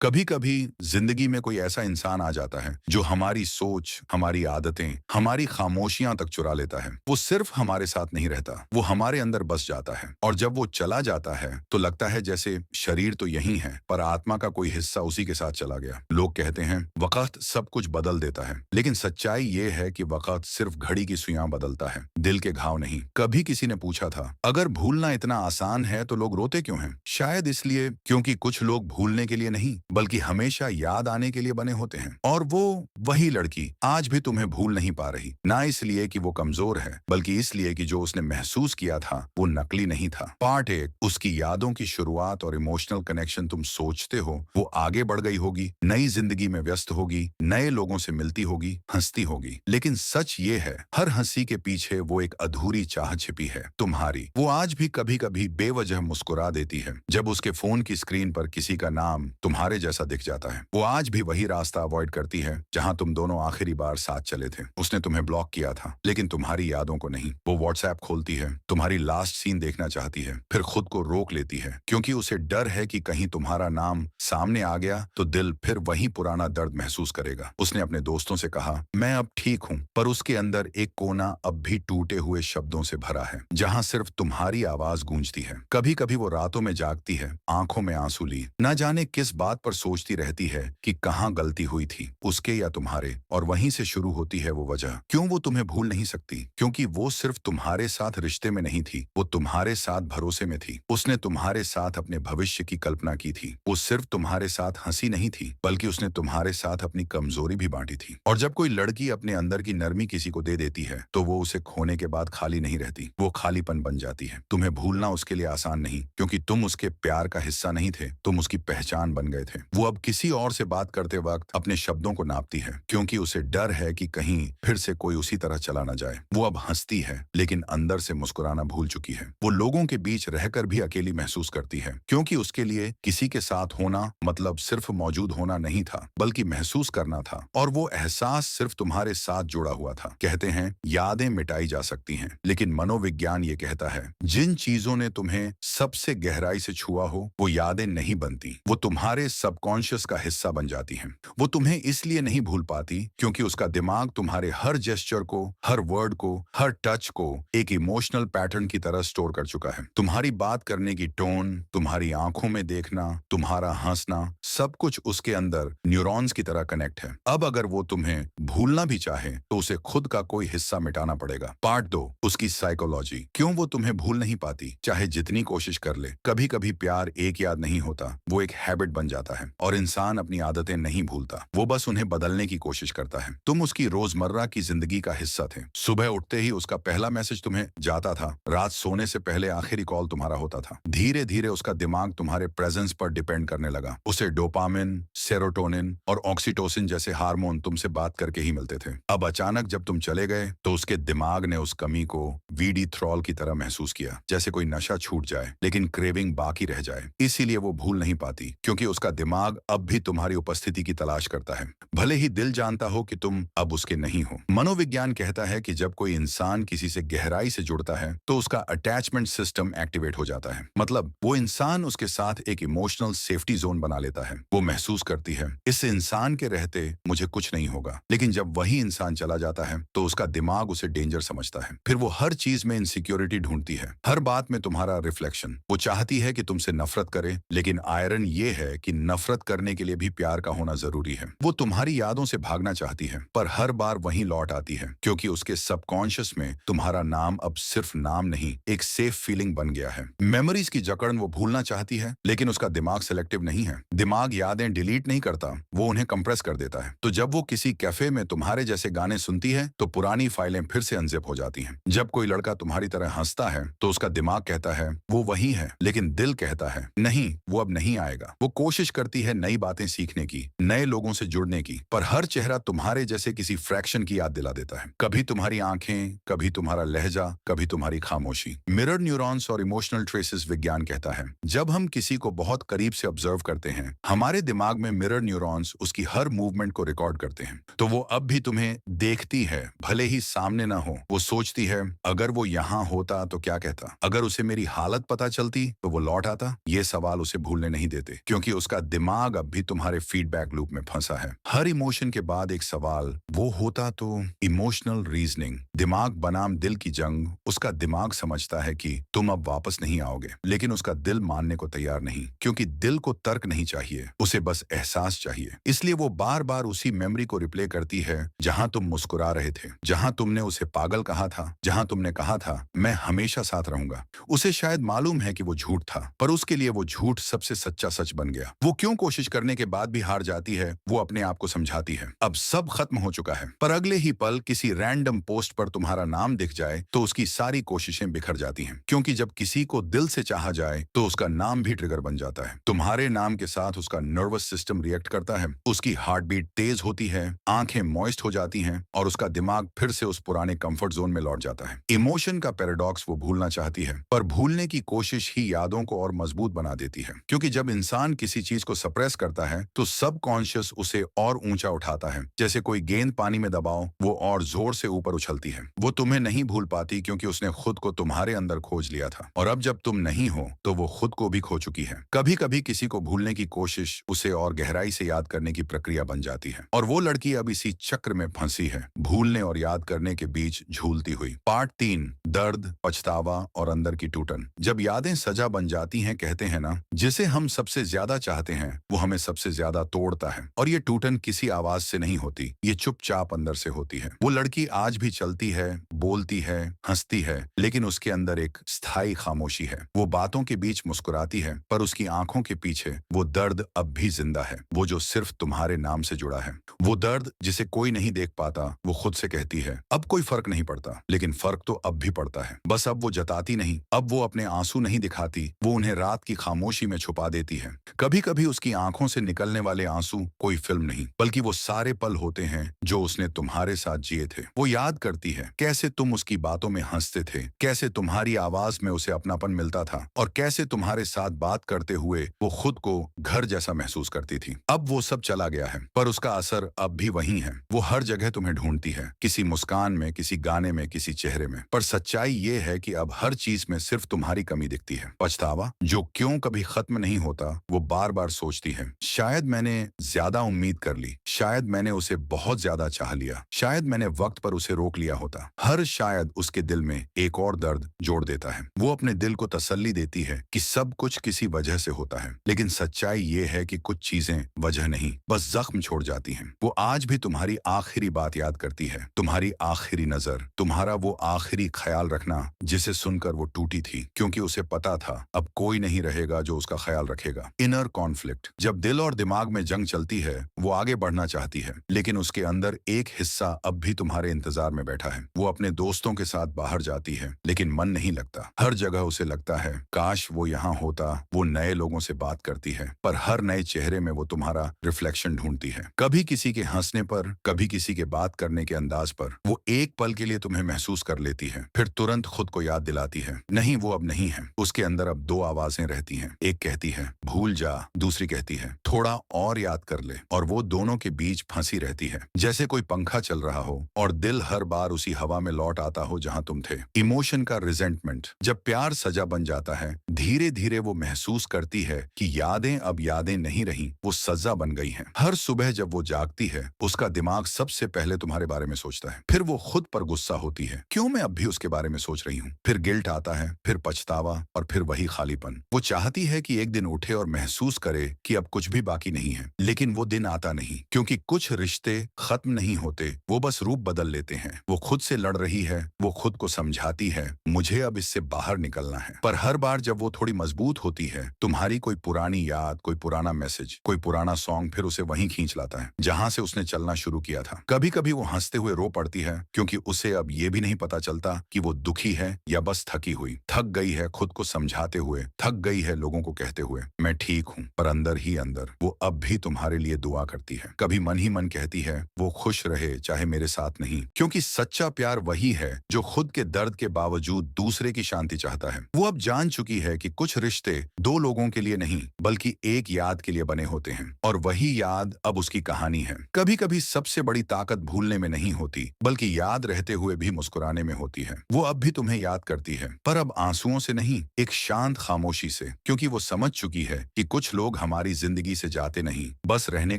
कभी कभी जिंदगी में कोई ऐसा इंसान आ जाता है जो हमारी सोच, हमारी आदतें, हमारी खामोशियां तक चुरा लेता है। वो सिर्फ हमारे साथ नहीं रहता, वो हमारे अंदर बस जाता है। और जब वो चला जाता है तो लगता है जैसे शरीर तो यही है पर आत्मा का कोई हिस्सा उसी के साथ चला गया। लोग कहते हैं वक्त सब कुछ बदल देता है, लेकिन सच्चाई ये है कि वक्त सिर्फ घड़ी की सुइयां बदलता है, दिल के घाव नहीं। कभी किसी ने पूछा था, अगर भूलना इतना आसान है तो लोग रोते क्यों हैं? शायद इसलिए क्योंकि कुछ लोग भूलने के लिए नहीं बल्कि हमेशा याद आने के लिए बने होते हैं। और वो वही लड़की आज भी तुम्हें भूल नहीं पा रही, ना इसलिए कि वो कमजोर है बल्कि इसलिए कि जो उसने महसूस किया था वो नकली नहीं था। पार्ट 1, उसकी यादों की शुरुआत और इमोशनल कनेक्शन। तुम सोचते हो वो आगे बढ़ गई होगी, नई जिंदगी में व्यस्त होगी, नए लोगों से मिलती होगी, हंसती होगी, लेकिन सच ये है हर हंसी के पीछे वो एक अधूरी चाह छिपी है, तुम्हारी। वो आज भी कभी कभी बेवजह मुस्कुरा देती है जब उसके फोन की स्क्रीन पर किसी का नाम तुम्हारे जैसा दिख जाता है। वो आज भी वही रास्ता अवॉइड करती है जहां तुम दोनों आखिरी बार साथ चले थे। उसने तुम्हें ब्लॉक किया था लेकिन तुम्हारी यादों को नहीं। वो व्हाट्सएप खोलती है, तुम्हारी लास्ट सीन देखना चाहती है, फिर खुद को रोक लेती है क्योंकि उसे डर है कि कहीं तुम्हारा नाम सामने आ गया तो दिल फिर वही पुराना दर्द महसूस करेगा। उसने अपने दोस्तों से कहा मैं अब ठीक हूँ, पर उसके अंदर एक कोना अब भी टूटे हुए शब्दों से भरा है जहां सिर्फ तुम्हारी आवाज गूंजती है। कभी कभी वो रातों में जागती है, आंखों में आंसू ली, ना जाने किस बात पर सोचती रहती है कि कहाँ गलती हुई थी, उसके या तुम्हारे। और वहीं से शुरू होती है वो वजह क्यों वो तुम्हें भूल नहीं सकती। क्योंकि वो सिर्फ तुम्हारे साथ रिश्ते में नहीं थी, वो तुम्हारे साथ भरोसे में थी। उसने तुम्हारे साथ अपने भविष्य की कल्पना की थी। वो सिर्फ तुम्हारे साथ हंसी नहीं थी बल्कि उसने तुम्हारे साथ अपनी कमजोरी भी बांटी थी। और जब कोई लड़की अपने अंदर की नरमी किसी को दे देती है तो वो उसे खोने के बाद खाली नहीं रहती, वो खालीपन बन जाती है। तुम्हें भूलना उसके लिए आसान नहीं क्योंकि तुम उसके प्यार का हिस्सा नहीं थे, तुम उसकी पहचान बन गए थे। वो अब किसी और से बात करते वक्त अपने शब्दों को नापती है क्योंकि उसे डर है कि कहीं फिर से कोई उसी तरह चला ना जाए। वो अब हंसती है लेकिन अंदर से मुस्कुराना भूल चुकी है। वो लोगों के बीच रहकर भी अकेली महसूस करती है क्योंकि उसके लिए किसी के साथ होना मतलब सिर्फ मौजूद होना नहीं था बल्कि महसूस करना था। और वो एहसास सिर्फ तुम्हारे साथ जुड़ा हुआ था। कहते हैं यादें मिटाई जा सकती हैं, लेकिन मनोविज्ञान ये कहता है जिन चीजों ने तुम्हें सबसे गहराई से छुआ हो वो यादें नहीं बनती, वो तुम्हारे सबकॉन्शियस का हिस्सा बन जाती हैं। वो तुम्हें इसलिए नहीं भूल पाती क्योंकि उसका दिमाग तुम्हारे हर जेस्चर को, हर वर्ड को, हर टच को एक इमोशनल पैटर्न की तरह स्टोर कर चुका है। तुम्हारी बात करने की टोन, तुम्हारी आंखों में देखना, तुम्हारा हंसना, सब कुछ उसके अंदर न्यूरॉन्स की तरह कनेक्ट है। अब अगर वो तुम्हें भूलना भी चाहे तो उसे खुद का कोई हिस्सा मिटाना पड़ेगा। पार्ट 2, उसकी साइकोलॉजी। क्यों वो तुम्हें भूल नहीं पाती चाहे जितनी कोशिश कर ले? कभी कभी प्यार एक याद नहीं होता, वो एक हैबिट बन जाता है। और इंसान अपनी आदतें नहीं भूलता, वो बस उन्हें बदलने की कोशिश करता है। तुम उसकी रोजमर्रा की जिंदगी का हिस्सा थे। सुबह उठते ही उसका पहला मैसेज तुम्हें जाता था, रात सोने से पहले आखिरी कॉल तुम्हारा होता था। धीरे धीरे उसका दिमाग तुम्हारे प्रेजेंस पर डिपेंड करने लगा। उसे डोपामिन, सेरोटोनिन और ऑक्सीटोसिन जैसे हार्मोन तुमसे बात करके ही मिलते थे। अब अचानक जब तुम चले गए तो उसके दिमाग ने उस कमी को वीडी थ्रॉल की तरह महसूस किया, जैसे कोई नशा छूट जाए लेकिन क्रेविंग बाकी रह जाए। इसीलिए वो भूल नहीं पाती क्योंकि उसका दिमाग अब भी तुम्हारी उपस्थिति की तलाश करता है, भले ही दिल जानता हो कि तुम अब उसके नहीं हो। मनोविज्ञान कहता है कि जब कोई इंसान किसी से गहराई से जुड़ता है तो उसका अटैचमेंट सिस्टम एक्टिवेट हो जाता है। मतलब वो इंसान उसके साथ एक इमोशनल सेफ्टी जोन बना लेता है। वो महसूस करती है इस इंसान के रहते मुझे कुछ नहीं होगा। लेकिन जब वही इंसान चला जाता है तो उसका दिमाग उसे डेंजर समझता है। फिर वो हर चीज में इनसिक्योरिटी ढूंढती है, हर बात में तुम्हारा रिफ्लेक्शन। वो चाहती है कि तुमसे नफरत करे, लेकिन आयरन ये है कि नफरत करने के लिए भी प्यार का होना जरूरी है। वो तुम्हारी यादों से भागना चाहती है पर हर बार वहीं लौट आती है क्योंकि उसके सबकॉन्शियस में तुम्हारा नाम अब सिर्फ नाम नहीं, एक सेफ फीलिंग बन गया है। मेमोरीज की जकड़न वो भूलना चाहती है लेकिन उसका दिमाग सिलेक्टिव नहीं है। दिमाग यादें डिलीट नहीं करता, वो उन्हें कंप्रेस कर देता है। तो जब वो किसी कैफे में तुम्हारे जैसे गाने सुनती है तो पुरानी फाइलें फिर से अनजिप हो जाती हैं। जब कोई लड़का तुम्हारी तरह हंसता है तो उसका दिमाग कहता है वो वही है, लेकिन दिल कहता है नहीं, वो अब नहीं आएगा। वो कोशिश करती है नई बातें सीखने की, नए लोगों से जुड़ने की, पर हर चेहरा तुम्हारे जैसे किसी फ्रैक्शन की याद दिला देता है। कभी तुम्हारी आंखें, कभी तुम्हारा लहजा, कभी तुम्हारी खामोशी। मिरर न्यूरॉन्स और इमोशनल ट्रेसेस विज्ञान कहता है जब हम किसी को बहुत करीब से ऑब्जर्व करते हैं हमारे दिमाग में मिरर न्यूरॉन्स उसकी हर मूवमेंट को रिकॉर्ड करते हैं। तो वो अब भी तुम्हें देखती है भले ही सामने ना हो। वो सोचती है अगर वो यहाँ होता तो क्या कहता, अगर उसे मेरी हालत पता चलती तो वो लौट आता। ये सवाल उसे भूलने नहीं देते क्योंकि उसका दिमाग अब भी तुम्हारे फीडबैक लूप में फंसा है। हर इमोशन के बाद एक सवाल, वो होता तो। इमोशनल रीजनिंग, दिमाग बनाम दिल की जंग। उसका दिमाग समझता है कि तुम अब वापस नहीं आओगे, लेकिन उसका दिल मानने को तैयार नहीं, क्योंकि दिल को तर्क नहीं चाहिए, उसे बस एहसास चाहिए। इसलिए वो बार बार उसी मेमोरी को रिप्ले करती है जहां तुम मुस्कुरा रहे थे, जहां तुमने उसे पागल कहा था, जहां तुमने कहा था मैं हमेशा साथ रहूंगा। उसे शायद मालूम है कि वो झूठ था, पर उसके लिए वो झूठ सबसे सच्चा सच बन गया। वो क्यों कोशिश करने के बाद भी हार जाती है, वो अपने आप को समझाती है अब सब खत्म हो चुका है। पर अगले ही पल किसी रैंडम पोस्ट पर तुम्हारा नाम दिख जाए तो उसकी सारी कोशिशें बिखर जाती हैं, क्योंकि जब किसी को दिल से चाहा जाए तो उसका नाम भी ट्रिगर बन जाता है। तुम्हारे नाम के साथ उसका नर्वस सिस्टम रिएक्ट करता है, उसकी हार्ट बीट तेज होती है, आंखें मॉइस्ट हो जाती हैं और उसका दिमाग फिर से उस पुराने कंफर्ट जोन में लौट जाता है। इमोशन का पैराडॉक्स, वो भूलना चाहती है, पर भूलने की कोशिश ही यादों को और मजबूत बना देती है, क्योंकि जब इंसान किसी चीज को सप्रेस करता है तो सबकॉन्शियस उसे और ऊंचा उठाता है। जैसे कोई गेंद पानी में दबाओ, वो और जोर से ऊपर उछलती है। वो तुम्हें नहीं भूल पाती क्योंकि उसने खुद को तुम्हारे अंदर खोज लिया था, और अब जब तुम नहीं हो तो वो खुद को भी खो चुकी है। कभी कभी किसी को भूलने की कोशिश उसे और गहराई से याद करने की प्रक्रिया बन जाती है, और वो लड़की अब इसी चक्र में फंसी है, भूलने और याद करने के बीच झूलती हुई। पार्ट 3, दर्द, पछतावा और अंदर की टूटन। जब यादें सजा बन जाती हैं, कहते हैं ना, जिसे हम सबसे ज्यादा चाहते हैं वो हमें सबसे ज्यादा तोड़ता है। और ये टूटन किसी आवाज से नहीं होती, ये चुपचाप अंदर से होती है। वो लड़की आज भी चलती है, बोलती है, हंसती है, लेकिन उसके अंदर एक स्थायी खामोशी है। वो बातों के बीच मुस्कुराती है, पर उसकी आंखों के पीछे वो दर्द अब भी जिंदा है, वो जो सिर्फ तुम्हारे नाम से जुड़ा है। वो दर्द जिसे कोई नहीं देख पाता। वो खुद से कहती है अब कोई फर्क नहीं पड़ता, लेकिन फर्क तो अब भी पड़ता है। बस अब वो जताती नहीं, अब वो अपने आंसू नहीं दिखाती, वो उन्हें रात की खामोशी में छुपा देती है। कभी कभी उसकी आंखों से निकलने वाले आंसू कोई फिल्म नहीं, बल्कि वो सारे पल होते हैं जो उसने तुम्हारे साथ जिए थे। वो याद करती है कैसे तुम उसकी बातों में हंसते थे, कैसे तुम्हारी आवाज में उसे अपनापन मिलता था, और कैसे तुम्हारे साथ बात करते हुए वो खुद को घर जैसा महसूस करती थी। अब वो सब चला गया है, पर उसका असर अब भी वही है। वो हर जगह तुम्हें ढूंढती है, किसी मुस्कान में, किसी गाने में, किसी चेहरे में। पर सच्चाई ये है कि अब हर चीज में सिर्फ तुम्हारी कमी दिखती है। पछतावा, जो क्यों कभी खत्म नहीं होता, वो बार बार सोचती है शायद मैंने ज्यादा उम्मीद कर ली, शायद मैंने उसे बहुत ज्यादा चाह लिया, शायद मैंने वक्त पर उसे रोक लिया होता। हर शायद उसके दिल में एक और दर्द जोड़ देता है। वो अपने दिल को तसल्ली देती है कि सब कुछ किसी वजह से होता है, लेकिन सच्चाई ये है कि कुछ चीजें वजह नहीं, बस जख्म छोड़ जाती हैं। वो आज भी तुम्हारी आखिरी बात याद करती है, तुम्हारी आखिरी नजर, तुम्हारा वो आखिरी ख्याल रखना जिसे सुनकर वो टूटी थी, क्योंकि उसे पता था अब कोई नहीं रहेगा जो उसका ख्याल रखेगा। इनर कॉन्फ्लिक्ट, जब दिल और दिमाग में जंग चलती है, वो आगे बढ़ना चाहती है, लेकिन उसके अंदर एक हिस्सा अब भी तुम्हारे इंतजार में बैठा है। वो अपने दोस्तों के साथ बाहर जाती है, लेकिन मन नहीं लगता। हर जगह उसे लगता है काश वो यहाँ होता। वो नए लोगों से बात करती है, पर हर नए चेहरे में वो तुम्हारा रिफ्लेक्शन ढूंढती है। कभी किसी के हंसने पर, कभी किसी के बात करने के अंदाज पर वो एक पल के लिए तुम्हें महसूस कर लेती है, फिर तुरंत खुद को याद दिलाती है नहीं, वो अब नहीं है। उसके अंदर अब दो आवाजें रहती हैं, एक कहती है भूल जा, दूसरी कहती है थोड़ा और याद कर ले, और वो दोनों के बीच फंसी रहती है, जैसे कोई पंखा चल रहा हो और दिल हर बार उसी हवा में लौट आता हो जहां तुम थे। इमोशन का रिजेंटमेंट, जब प्यार सजा बन जाता है, धीरे धीरे वो महसूस करती है कि यादें अब यादें नहीं रही, वो सजा बन गई हैं। हर सुबह जब वो जागती है, उसका दिमाग सबसे पहले तुम्हारे बारे में सोचता है, फिर वो खुद पर गुस्सा होती है, क्यों मैं अब भी उसके बारे में सोच रही हूँ। फिर गिल्ट आता है, फिर पछतावा, और फिर वही खालीपन। वो चाहती है कि एक दिन उठे और महसूस करे कि अब कुछ भी बाकी नहीं है, लेकिन वो दिन आता नहीं, क्योंकि कुछ रिश्ते खत्म नहीं होते, वो बस रूप बदल लेते हैं। वो खुद से लड़ रही है, वो खुद को समझाती है मुझे अब इससे बाहर निकलना है, पर हर बार जब वो थोड़ी मजबूत होती है, तुम्हारी कोई पुरानी याद, कोई पुराना मैसेज, कोई पुराना सॉन्ग फिर उसे वहीं खींच लाता है जहां से उसने चलना शुरू किया था। कभी कभी वो हंसते हुए रो पड़ती है, क्योंकि उसे अब ये भी नहीं पता चलता कि वो दुखी है या बस थकी हुई। थक गई है खुद को समझाते हुए, थक गई है लोगों को कहते हुए मैं ठीक हूँ, पर अंदर ही अंदर वो अब भी तुम्हारे लिए दुआ करती है। कभी कभी मन ही मन कहती है वो खुश रहे चाहे मेरे साथ नहीं, क्योंकि सच्चा प्यार वही है जो खुद के दर्द के बावजूद दूसरे की शांति चाहता है। वो अब जान चुकी है कि कुछ रिश्ते दो लोगों के लिए नहीं बल्कि एक याद के लिए बने होते हैं, और वही याद अब उसकी कहानी है। कभी कभी सबसे बड़ी ताकत भूलने में नहीं होती बल्कि याद रहते हुए भी मुस्कुराने में होती है। वो अब भी तुम्हें याद करती है, पर अब आंसुओं से नहीं, एक शांत खामोशी से, क्योंकि वो समझ चुकी है कि कुछ लोग हमारी जिंदगी से जाते नहीं, बस रहने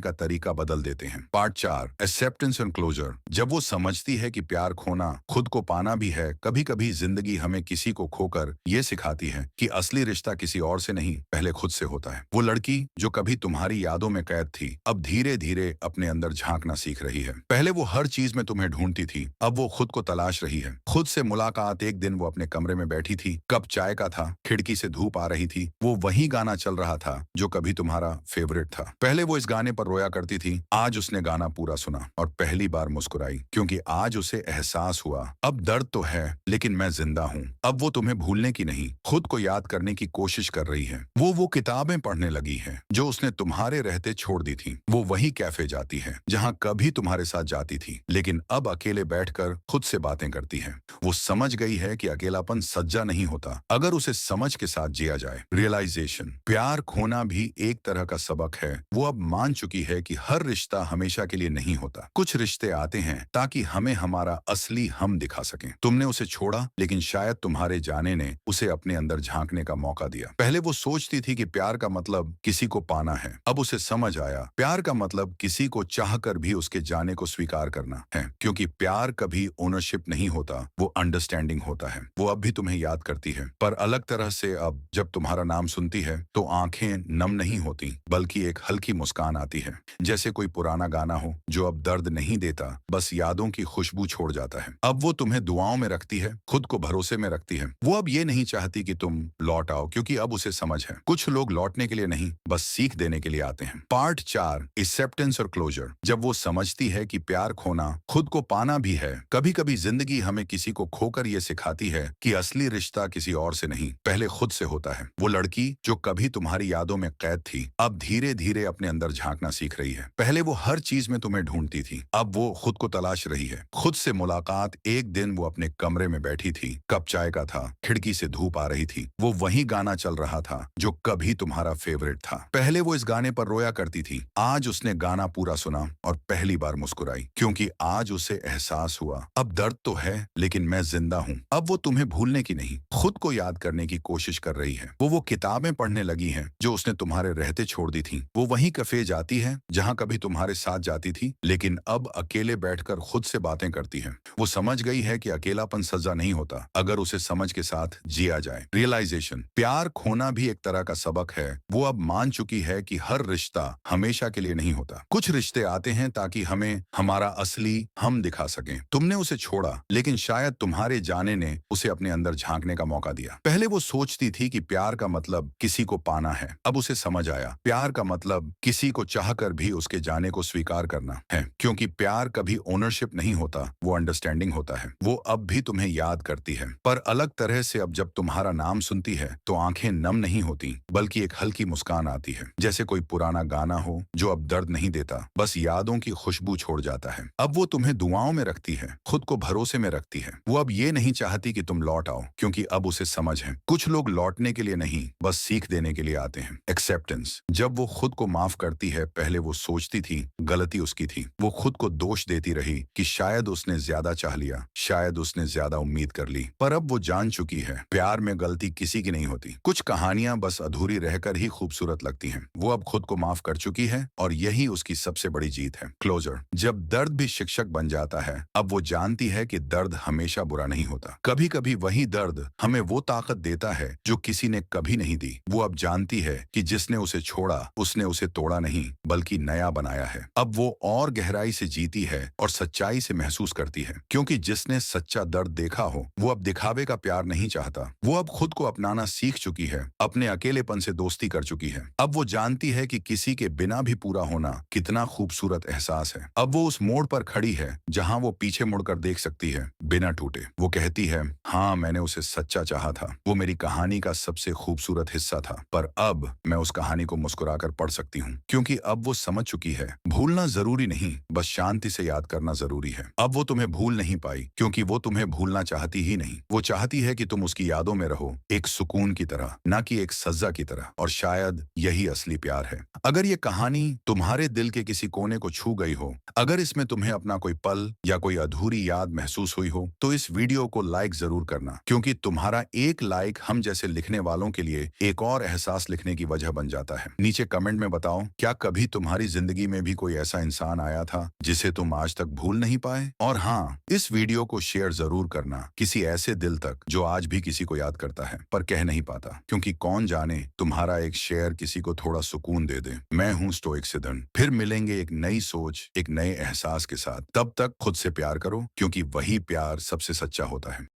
का तरीका बदल देते हैं। Part 4, acceptance and closure. जब वो समझती है कि प्यार खोना खुद को पाना भी है। कभी कभी जिंदगी हमें किसी को खोकर ये सिखाती है कि असली रिश्ता किसी और से नहीं, पहले खुद से होता है। वो लड़की जो कभी तुम्हारी यादों में कैद थी, अब धीरे धीरे अपने अंदर झांकना सीख रही है। पहले वो हर चीज में तुम्हें ढूंढती थी, अब वो खुद को तलाश रही है। खुद से मुलाकात। एक दिन वो अपने कमरे में बैठी थी, कप चाय का था, खिड़की से धूप आ रही थी, वो वही गाना चल रहा था जो कभी तुम्हारा फेवरेट था। पहले वो इस गाने पर रोया करती थी, आज उसने गाना पूरा सुना और पहली बार मुस्कुराई, क्योंकि आज उसे एहसास हुआ अब दर्द तो है लेकिन मैं जिंदा हूँ। अब वो तुम्हें भूलने की नहीं, खुद को याद करने की कोशिश कर रही है। वो किताबें पढ़ने लगी है जो उसने तुम्हारे रहते छोड़ दी थी। वो वही कैफे जाती है जहाँ कभी तुम्हारे साथ जाती थी, लेकिन अब अकेले बैठकर खुद से बातें करती है। वो समझ गई है कि अकेलापन सज्जा नहीं होता अगर उसे समझ के साथ जिया जाए। रियलाइजेशन। प्यार खोना भी एक तरह का सबक है। वो अब मान चुकी है कि हर रिश्ता हमेशा के लिए नहीं होता। कुछ रिश्ते आते हैं ताकि हमें हमारा असली हम दिखा सकें। तुमने उसे छोड़ा, लेकिन शायद तुम्हारे जाने ने उसे अपने अंदर झांकने का मौका दिया। पहले वो सोचती थी कि प्यार का मतलब किसी को पाना है, अब उसे समझ आया प्यार का मतलब किसी को चाहकर भी उसके जाने को स्वीकार करना है, क्योंकि प्यार कभी ओनरशिप नहीं होता, वो अंडरस्टैंडिंग होता है। वो अब भी तुम्हें याद करती है, पर अलग तरह से। अब जब तुम्हारा नाम सुनती है तो आंखें नम नहीं होती बल्कि एक हल्की मुस्कान आती है, जैसे कोई पुराना गाना हो जो अब दर्द नहीं देता, बस यादों की खुशबू छोड़ जाता है। अब वो तुम्हें दुआओं में रखती है, खुद को भरोसे में रखती है। वो अब ये नहीं चाहती कि तुम लौट आओ, क्योंकि अब उसे समझ है कुछ लोग लौटने के लिए नहीं, बस सीख देने के लिए आते हैं। पार्ट 4, एक्सेप्टेंस और क्लोजर। जब वो समझती है कि प्यार खोना खुद को पाना भी है। कभी कभी जिंदगी हमें किसी को खोकर ये सिखाती है कि असली रिश्ता किसी और से नहीं, पहले खुद से होता है। वो लड़की जो कभी तुम्हारी यादों में कैद थी, अब धीरे धीरे अपने अंदर झांकना सीख रही है। पहले वो हर चीज में तुम्हें ढूंढती थी, अब वो खुद को तलाश रही है। खुद से मुलाकात। एक दिन वो अपने कमरे में बैठी थी, कप चाय का था, खिड़की से धूप आ रही थी, वो वही गाना चल रहा था जो कभी तुम्हारा फेवरेट था। पहले वो इस गाने पर रोया करती थी, आज उसने गाना पूरा सुना और पहली बार मुस्कुराई, क्योंकि आज उसे एहसास हुआ अब दर्द तो है लेकिन मैं जिंदा हूँ। अब वो तुम्हें भूलने की नहीं, खुद को याद करने की कोशिश कर रही है। वो किताबें पढ़ने लगी है जो उसने तुम्हारे रहते छोड़ दी थी। वो वही कैफे जाती है जहाँ कभी तुम्हारे साथ जाती थी, लेकिन अब अकेले बैठकर खुद से बातें करती है। वो समझ गई है कि अकेलापन सजा नहीं होता अगर उसे समझ के साथ जिया जाए। रियलाइजेशन। प्यार खोना भी एक तरह का सबक है। वो अब मान चुकी है कि हर रिश्ता हमेशा के लिए नहीं होता। कुछ रिश्ते आते हैं ताकि हमें हमारा असली हम दिखा सकें। तुमने उसे छोड़ा, लेकिन शायद तुम्हारे जाने ने उसे अपने अंदर झांकने का मौका दिया। पहले वो सोचती थी कि प्यार का मतलब किसी को पाना है, अब उसे समझ आया प्यार का मतलब किसी को चाहकर भी उसके जाने को स्वीकार करना है, क्योंकि प्यार कभी ओनरशिप नहीं होता, वो अंडरस्टैंडिंग होता है। वो अब भी तुम्हें याद करती है, पर अलग तरह से। अब जब तुम्हारा नाम सुनती है तो आंखें नम नहीं होती बल्कि एक हल्की मुस्कान आती है, जैसे कोई पुराना गाना हो जो अब दर्द नहीं देता, बस यादों की खुशबू छोड़ जाता है। अब वो तुम्हें दुआओं में रखती है, खुद को भरोसे में रखती है। वो अब ये नहीं चाहती कि तुम लौट आओ, क्योंकि अब उसे समझ है कुछ लोग लौटने के लिए नहीं, बस सीख देने के लिए आते हैं। एक्सेप्टेंस। जब वो खुद को माफ करती है, पहले वो सोचती थी गलती उसकी थी। वो खुद को दोष देती रही कि शायद उसने ज्यादा चाह लिया, शायद उसने ज्यादा उम्मीद कर ली। पर अब वो जान चुकी है प्यार में गलती किसी की नहीं होती। कुछ कहानियां बस अधूरी रहकर ही खूबसूरत लगती हैं। वो अब खुद को माफ कर चुकी है और यही उसकी सबसे बड़ी जीत है। क्लोजर। जब दर्द भी शिक्षक बन जाता है, अब वो जानती है कि दर्द हमेशा बुरा नहीं होता। कभी कभी वही दर्द हमें वो ताकत देता है जो किसी ने कभी नहीं दी। वो अब जानती है कि जिसने उसे छोड़ा उसने उसे तोड़ा नहीं बल्कि नया बनाया है। अब वो और गहराई से जीती है और सच्चाई से महसूस करती है, क्योंकि जिसने सच्चा दर्द देखा हो वो अब दिखावे का प्यार नहीं चाहता। वो अब खुद को अपनाना सीख चुकी है, अपने अकेलेपन से दोस्ती कर चुकी है। अब वो जानती है कि किसी के बिना भी पूरा होना कितना खूबसूरत एहसास है। अब वो उस मोड़ पर खड़ी है जहां वो पीछे मुड़कर देख सकती है बिना टूटे। वो कहती है, हाँ मैंने उसे सच्चा चाहा था, वो मेरी कहानी का सबसे खूबसूरत हिस्सा था, पर अब मैं उस कहानी को मुस्कुराकर पढ़ सकती हूँ, क्योंकि अब वो समझ चुकी है है। भूलना जरूरी नहीं, बस शांति से याद करना जरूरी है। अब वो तुम्हें भूल नहीं पाई क्योंकि वो तुम्हें भूलना चाहती ही नहीं। वो चाहती है कि तुम उसकी यादों में रहो, एक सुकून की तरह, ना कि एक सजा की तरह। और शायद यही असली प्यार है। अगर ये कहानी तुम्हारे दिल के किसी कोने को छू गई हो, अगर इसमें तुम्हें अपना कोई पल या कोई अधूरी याद महसूस हुई हो, तो इस वीडियो को लाइक जरूर करना, क्योंकि तुम्हारा एक लाइक हम जैसे लिखने वालों के लिए एक और एहसास लिखने की वजह बन जाता है। नीचे कमेंट में बताओ, क्या कभी तुम्हारी जिंदगी में भी कोई ऐसा इंसान आया था जिसे तुम आज तक भूल नहीं पाए? और हाँ, इस वीडियो को शेयर जरूर करना किसी ऐसे दिल तक जो आज भी किसी को याद करता है पर कह नहीं पाता, क्योंकि कौन जाने तुम्हारा एक शेयर किसी को थोड़ा सुकून दे दे। मैं हूँ स्टोइक सिद्धन। फिर मिलेंगे एक नई सोच, एक नए एहसास के साथ। तब तक खुद से प्यार करो, क्योंकि वही प्यार सबसे सच्चा होता है।